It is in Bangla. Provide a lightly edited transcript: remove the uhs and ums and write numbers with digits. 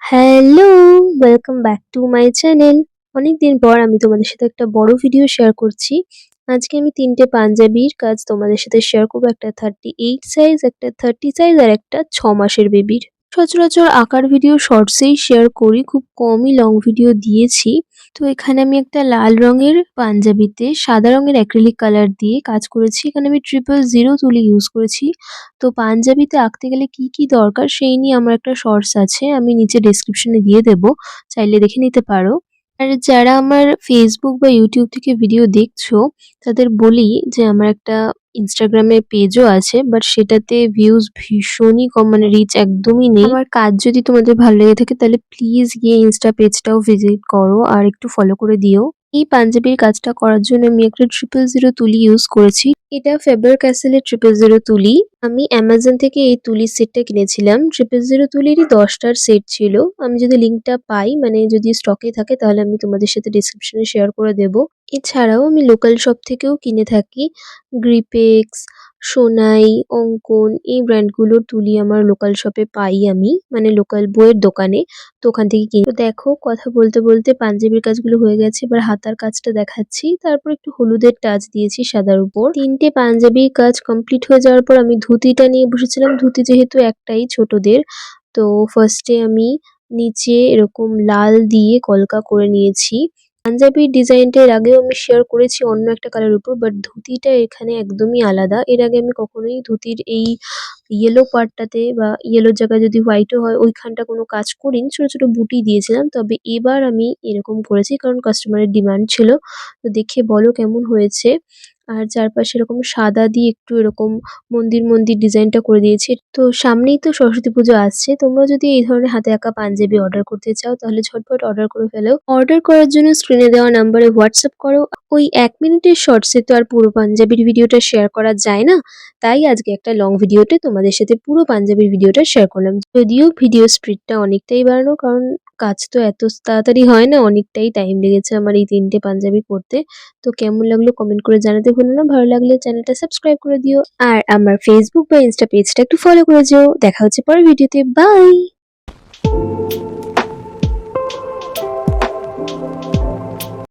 Hello! Welcome back to my channel. অনেকদিন পর আমি তোমাদের সাথে একটা বড় ভিডিও শেয়ার করছি। আজকে আমি ৩ টে পাঞ্জাবির কাজ তোমাদের সাথে শেয়ার করব। একটা 38 সাইজ, একটা 30 সাইজ আর একটা ৬ মাসের বেবির। সচরাচর আঁকার ভিডিও শর্টসেই শেয়ার করি, খুব কমই লং ভিডিও দিয়েছি। তো এখানে আমি একটা লাল রঙের পাঞ্জাবিতে সাদা রঙের অ্যাক্রিলিক কালার দিয়ে কাজ করেছি। এখানে আমি 000 তুলি ইউজ করেছি। তো পাঞ্জাবিতে আঁকতে গেলে কি, কি দরকার সেই নিয়ে আমার একটা শর্টস আছে। আমি নিচে ডেসক্রিপশনে দিয়ে দেবো। চাইলে দেখে নিতে পারো। আর যারা আমার Facebook বা YouTube থেকে ভিডিও দেখছো তাদের বলি যে আমার একটা Instagram এ পেজও আছে। বাট সেটাতে ভিউজ ভীষণই কম, মানে রিচ একদমই নেই। আমার কাজ যদি তোমাদের ভালো লেগে থাকে তাহলে প্লিজ গিয়ে ইনস্টা পেজটাও ভিজিট করো আর একটু ফলো করে দিও। এই পাঞ্জাবির কাজটা করার জন্য আমি একটা 000 তুলি ইউজ করেছি। এটা ফেবার ক্যাসেলের 000 তুলি। আমি অ্যামাজন থেকে এই তুলির সেটটা কিনেছিলাম। 000 তুলিরই 10টার সেট ছিল। আমি যদি লিঙ্কটা পাই, মানে যদি স্টকে থাকে, তাহলে আমি তোমাদের সাথে ডেসক্রিপশনে শেয়ার করে দেব। এছাড়াও আমি লোকাল শপ থেকেও কিনে থাকি। গ্রিপেক্স, সোনাই, অঙ্কন এই ব্র্যান্ডগুলোর তুলি আমার লোকাল শপে পাই আমি, মানে লোকাল বইয়ের দোকানে। তো ওখান থেকে কিনি। তো দেখো, কথা বলতে বলতে পাঞ্জাবির কাজগুলো হয়ে গেছে, এবার হাতার কাজটা দেখাচ্ছি। তারপর একটু হলুদের টাচ দিয়েছি সাদার উপর। 3টে পাঞ্জাবির কাজ কমপ্লিট হয়ে যাওয়ার পর আমি ধুতিটা নিয়ে বসেছিলাম। ধুতি যেহেতু একটাই ছোটদের, তো ফার্স্টে আমি নিচে এরকম লাল দিয়ে কলকা করে নিয়েছি। পাঞ্জাবির ডিজাইনটা এর আগেও আমি শেয়ার করেছি অন্য একটা কালার উপর, বাট ধুতিটা এখানে একদমই আলাদা। এর আগে আমি কখনোই ধুতির এই ইয়েলো পার্টটাতে বা ইয়েলোর জায়গায় যদি হোয়াইটও হয় ওইখানটা কোনো কাজ করিনি, ছোট ছোট বুটি দিয়েছিলাম। তবে এবার আমি এরকম করেছি কারণ কাস্টমারের ডিমান্ড ছিল। তো দেখে বলো কেমন হয়েছে। আর চারপাশে এরকম সাদা দিয়ে একটু এরকম মন্দির মন্দির ডিজাইনটা করে দিয়েছি। তো সামনেই তো সরস্বতী পুজো আসছে। তোমরা যদি এই ধরনের হাতে আঁকা পাঞ্জাবি অর্ডার করতে চাও তাহলে ঝটপট অর্ডার করে ফেলো। অর্ডার করার জন্য স্ক্রিনে দেওয়া নাম্বারে হোয়াটসঅ্যাপ করো। ওই 1 মিনিটের শর্টসে তো আর পুরো পাঞ্জাবির ভিডিওটা শেয়ার করা যায় না। তাই আজকে একটা লং ভিডিওতে তোমাদের সাথে পুরো পাঞ্জাবির ভিডিওটা শেয়ার করলাম। যদিও ভিডিও স্পিডটা অনেকটাই বাড়ানো, কারণ কাজ তো এত তাড়াতাড়ি হয় না, অনেকটাই টাইম লেগেছে আমার এই 3টে পাঞ্জাবি করতে। তো কেমন লাগলো কমেন্ট করে জানাতে ভুলো না। ভালো লাগলে চ্যানেলটা সাবস্ক্রাইব করে দিও। আর আমার ফেসবুক বা ইনস্টা পেজটা একটু ফলো করে যেও। দেখা হচ্ছে পরের ভিডিওতে। বাই।